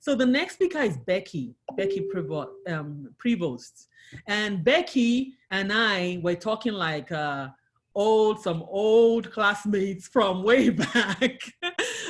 So the next speaker is Becky Prevost. And Becky and I were talking like some old classmates from way back.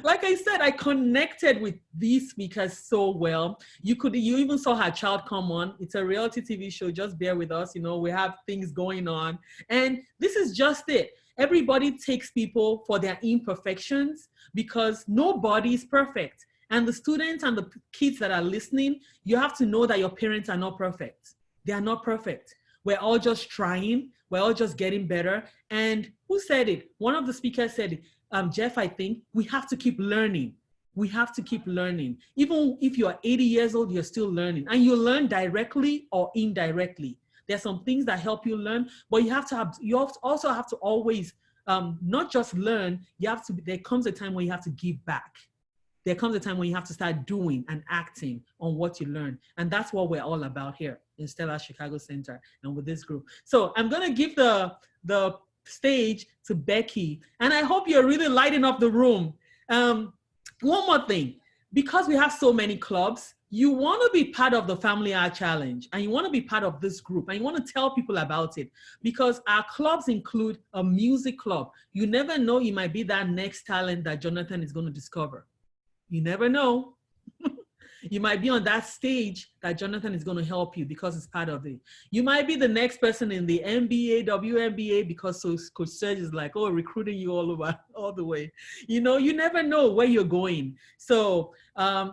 Like I said, I connected with these speakers so well. You even saw her child come on. It's a reality TV show. Just bear with us. You know, we have things going on. And this is just it. Everybody takes people for their imperfections because nobody is perfect. And the students and the kids that are listening, you have to know that your parents are not perfect. They are not perfect. We're all just trying. We're all just getting better. And who said it? One of the speakers said it. Jeff, I think we have to keep learning. We have to keep learning. Even if you are 80 years old, you're still learning. And you learn directly or indirectly. There's some things that help you learn, but you also have to always not just learn, there comes a time when you have to give back. There comes a time when you have to start doing and acting on what you learn. And that's what we're all about here in Stella Chicago Center and with this group. So I'm gonna give the stage to Becky. And I hope you're really lighting up the room. One more thing, because we have so many clubs, you wanna be part of the Family Art Challenge and you wanna be part of this group and you wanna tell people about it because our clubs include a music club. You never know, you might be that next talent that Jonathan is gonna discover. You never know. You might be on that stage that Jonathan is going to help you because it's part of it. You might be the next person in the NBA, WNBA, because Coach Serge is like, oh, recruiting you all the way. You know, you never know where you're going. So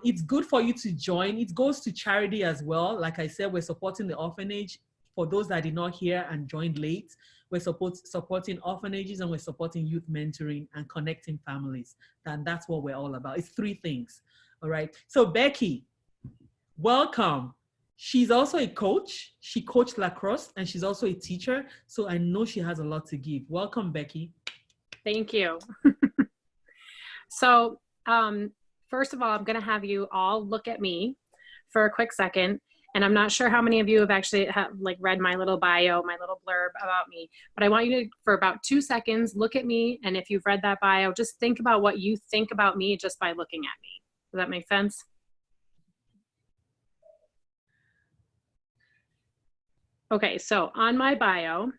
it's good for you to join. It goes to charity as well. Like I said, we're supporting the orphanage. For those that did not hear and joined late, we're supporting orphanages and we're supporting youth mentoring and connecting families. And that's what we're all about. It's 3 things. All right. So Becky, welcome. She's also a coach. She coached lacrosse and she's also a teacher. So I know she has a lot to give. Welcome, Becky. Thank you. So first of all, I'm going to have you all look at me for a quick second. And I'm not sure how many of you have actually read my little bio, my little blurb about me, but I want you to, for about 2 seconds, look at me. And if you've read that bio, just think about what you think about me just by looking at me. Does that make sense? Okay, so on my bio,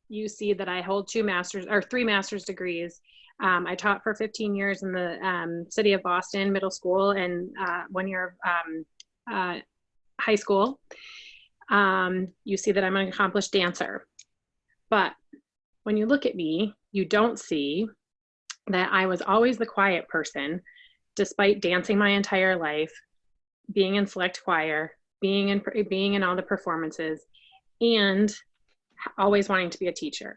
you see that I hold 3 master's degrees. I taught for 15 years in the city of Boston middle school and 1 year of high school. You see that I'm an accomplished dancer. But when you look at me, you don't see that I was always the quiet person, despite dancing my entire life, being in select choir, being in all the performances, and always wanting to be a teacher.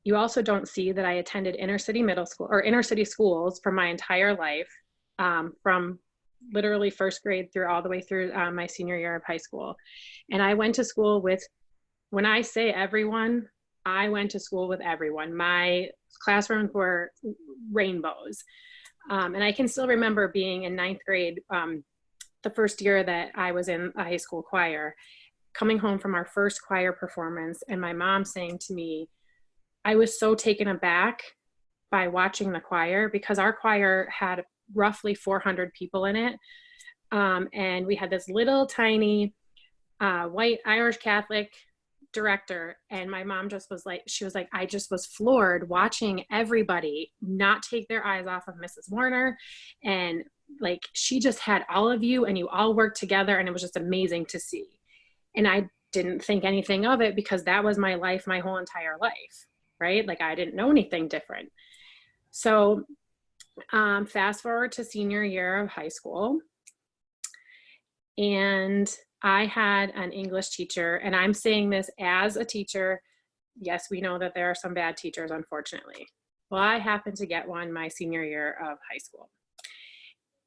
You also don't see that I attended inner city schools for my entire life, from literally first grade through all the way through my senior year of high school. And I went to school with, when I say everyone, I went to school with everyone. My classrooms were rainbows. And I can still remember being in 9th grade, the first year that I was in a high school choir, coming home from our first choir performance and my mom saying to me, I was so taken aback by watching the choir because our choir had roughly 400 people in it. And we had this little tiny white Irish Catholic director. And my mom just was like, I just was floored watching everybody not take their eyes off of Mrs. Warner. And like, she just had all of you and you all worked together. And it was just amazing to see. And I didn't think anything of it because that was my life, my whole entire life, right? Like I didn't know anything different. So fast forward to senior year of high school. And I had an English teacher, and I'm saying this as a teacher. Yes, we know that there are some bad teachers, unfortunately. Well, I happened to get one my senior year of high school.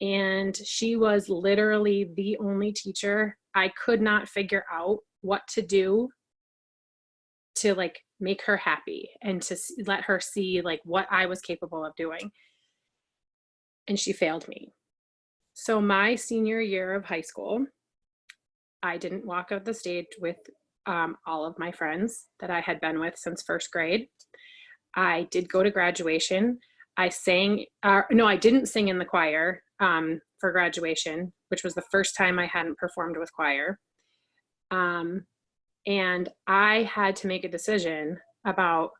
And she was literally the only teacher. I could not figure out what to do to like make her happy and to let her see like what I was capable of doing. And she failed me. So my senior year of high school, I didn't walk out the stage with all of my friends that I had been with since first grade. I did go to graduation. I sang, no, I didn't sing in the choir. for graduation, which was the first time I hadn't performed with choir. And I had to make a decision about,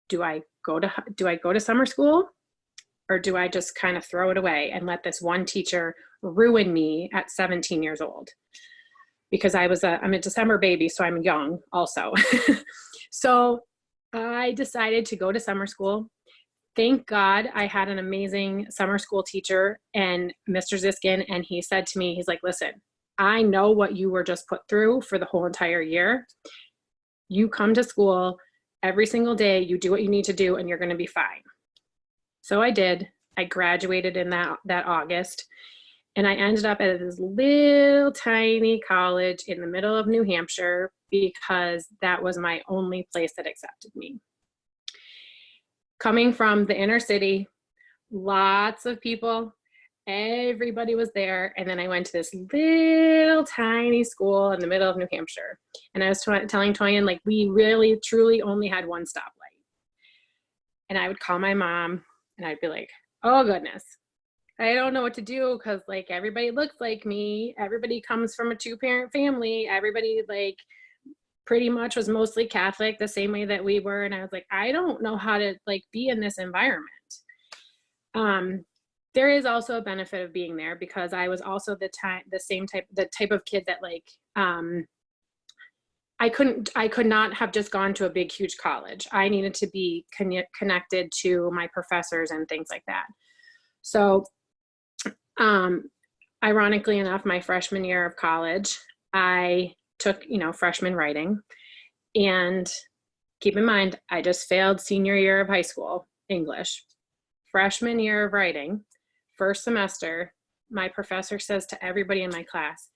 do I go to summer school, or do I just kind of throw it away and let this one teacher ruin me at 17 years old? Because I'm a December baby, so I'm young also. So I decided to go to summer school. Thank God I had an amazing summer school teacher, and Mr. Ziskin, and he said to me, he's like, listen, I know what you were just put through for the whole entire year. You come to school every single day, you do what you need to do, and you're going to be fine. So I did. I graduated in that August, and I ended up at this little tiny college in the middle of New Hampshire because that was my only place that accepted me. Coming from the inner city, lots of people, everybody was there. And then I went to this little tiny school in the middle of New Hampshire. And I was telling Toyin, like, we really, truly only had one stoplight. And I would call my mom and I'd be like, oh goodness, I don't know what to do, because like everybody looks like me. Everybody comes from a 2-parent family. Everybody like pretty much was mostly Catholic, the same way that we were. And I was like, I don't know how to like be in this environment. There is also a benefit of being there, because I was also the type of kid that like, I could not have just gone to a big, huge college. I needed to be connected to my professors and things like that. So, ironically enough, my freshman year of college, I took, freshman writing. And keep in mind, I just failed senior year of high school English. Freshman year of writing, first semester, my professor says to everybody in my class,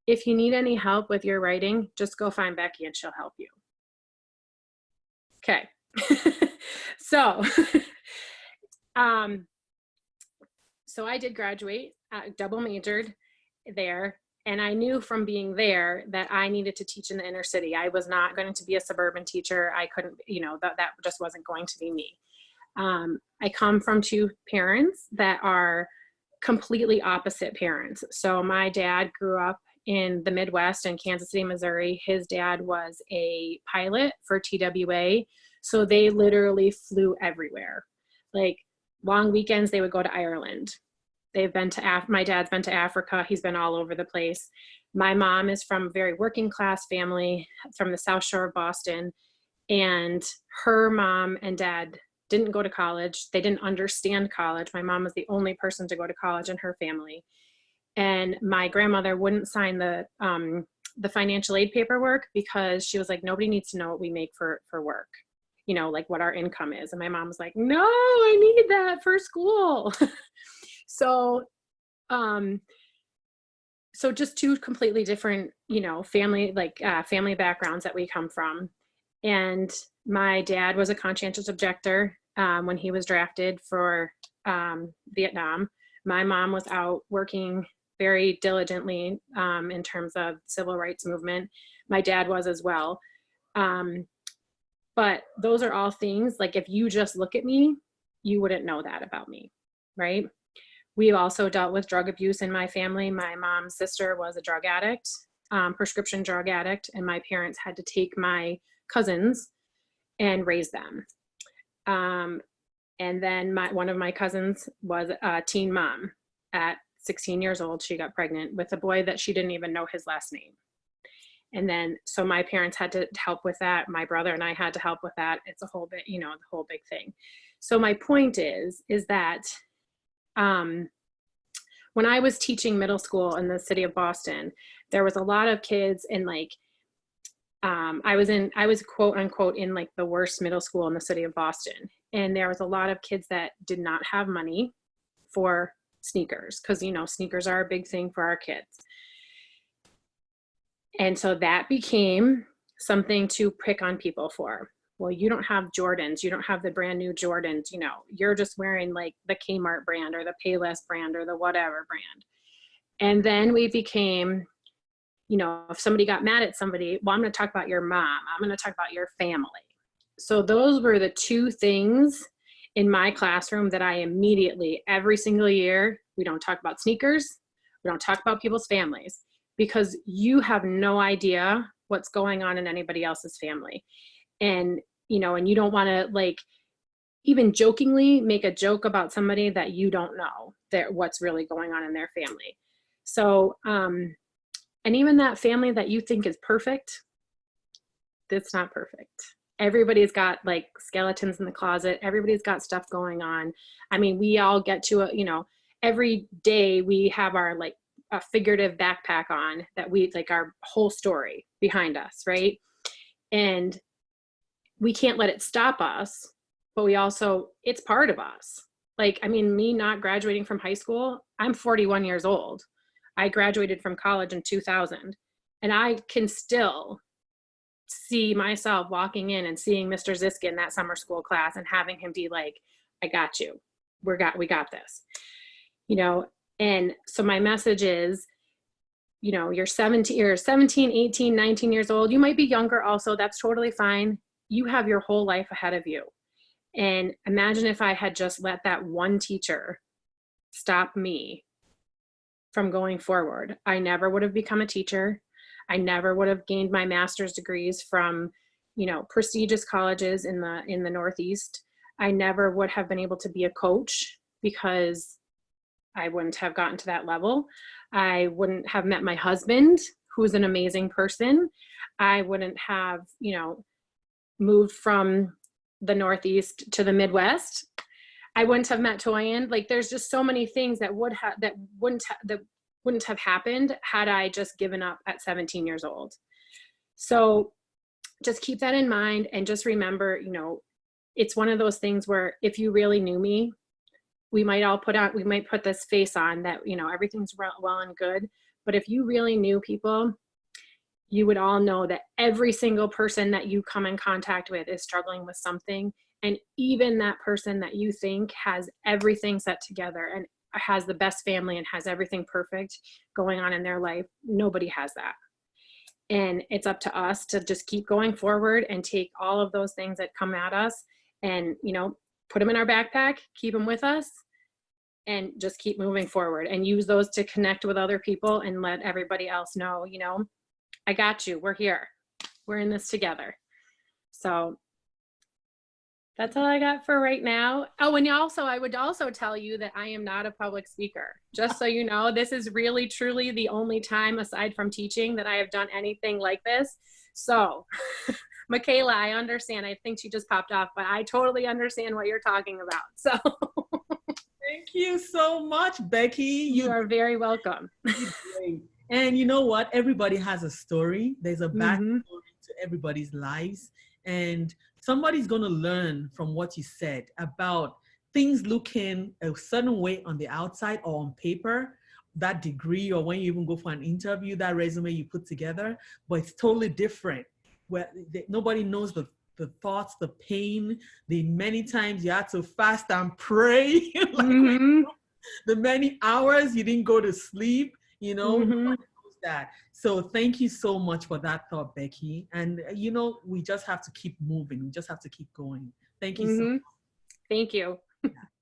if you need any help with your writing, just go find Becky and she'll help you. Okay. So, so I did graduate, double majored there. And I knew from being there that I needed to teach in the inner city. I was not going to be a suburban teacher. I couldn't, that just wasn't going to be me. I come from 2 parents that are completely opposite parents. So my dad grew up in the Midwest in Kansas City, Missouri. His dad was a pilot for TWA. So they literally flew everywhere. Like long weekends, they would go to Ireland. They've been to my dad's been to Africa. He's been all over the place. My mom is from a very working class family from the South Shore of Boston. And her mom and dad didn't go to college. They didn't understand college. My mom was the only person to go to college in her family. And my grandmother wouldn't sign the financial aid paperwork because she was like, nobody needs to know what we make for work, like what our income is. And my mom was like, no, I need that for school. So, so just 2 completely different, family backgrounds that we come from. And my dad was a conscientious objector when he was drafted for Vietnam. My mom was out working very diligently in terms of civil rights movement. My dad was as well. But those are all things, like if you just look at me, you wouldn't know that about me, right? We've also dealt with drug abuse in my family. My mom's sister was a drug addict, prescription drug addict, and my parents had to take my cousins and raise them. And then one of my cousins was a teen mom. At 16 years old, she got pregnant with a boy that she didn't even know his last name. And then, so my parents had to help with that. My brother and I had to help with that. It's a whole bit, the whole big thing. So my point is that when I was teaching middle school in the city of Boston, there was a lot of kids in like, I was quote unquote in like the worst middle school in the city of Boston. And there was a lot of kids that did not have money for sneakers, because, sneakers are a big thing for our kids. And so that became something to pick on people for. Well, you don't have Jordans. You don't have the brand new Jordans. You're just wearing like the Kmart brand or the Payless brand or the whatever brand. And then we became, if somebody got mad at somebody, well, I'm going to talk about your mom. I'm going to talk about your family. So those were the 2 things in my classroom that I immediately, every single year, We don't talk about sneakers. We don't talk about people's families, because you have no idea what's going on in anybody else's family. And, you know, and you don't want to like even jokingly make a joke about somebody that you don't know that what's really going on in their family. So, and even that family that you think is perfect, that's not perfect. Everybody's got like skeletons in the closet. Everybody's got stuff going on. I mean, we all get to a, you know, every day we have our like a figurative backpack on that we like our whole story behind us, right? And we can't let it stop us, but we also, it's part of us. Like, I mean, me not graduating from high school, I'm 41 years old. I graduated from college in 2000, and I can still see myself walking in and seeing Mr. Ziska in that summer school class and having him be like, I got you. We got this, you know? And so my message is, you know, you're 17, 18, 19 years old. You might be younger also. That's totally fine. You have your whole life ahead of you. And imagine if I had just let that one teacher stop me from going forward. I never would have become a teacher. I never would have gained my master's degrees from, you know, prestigious colleges in the Northeast. I never would have been able to be a coach because I wouldn't have gotten to that level. I wouldn't have met my husband, who's an amazing person. I wouldn't have, you know, moved from the Northeast to the Midwest. I wouldn't have met Toyin. Like, there's just so many things that wouldn't have happened had I just given up at 17 years old. So just keep that in mind, and just remember, you know, it's one of those things where if you really knew me, we might put this face on that, you know, everything's well and good. But if you really knew people, you would all know that every single person that you come in contact with is struggling with something. And even that person that you think has everything set together and has the best family and has everything perfect going on in their life, nobody has that. And it's up to us to just keep going forward and take all of those things that come at us and, you know, put them in our backpack, keep them with us, and just keep moving forward and use those to connect with other people and let everybody else know, you know, I got you. We're here. We're in this together. So that's all I got for right now. Oh, and also, I would also tell you that I am not a public speaker. Just so you know, this is really, truly the only time aside from teaching that I have done anything like this. So, Makayla, I understand. I think she just popped off, but I totally understand what you're talking about. So, thank you so much, Becky. You are very welcome. Great. And you know what? Everybody has a story. There's a backstory to everybody's lives. And somebody's going to learn from what you said about things looking a certain way on the outside or on paper, that degree, or when you even go for an interview, that resume you put together, but it's totally different. Where nobody knows the thoughts, the pain, the many times you had to fast and pray, like the many hours you didn't go to sleep, you know, nobody knows that. So thank you so much for that thought, Becky. And, you know, we just have to keep moving. We just have to keep going. Thank you so much. Thank you.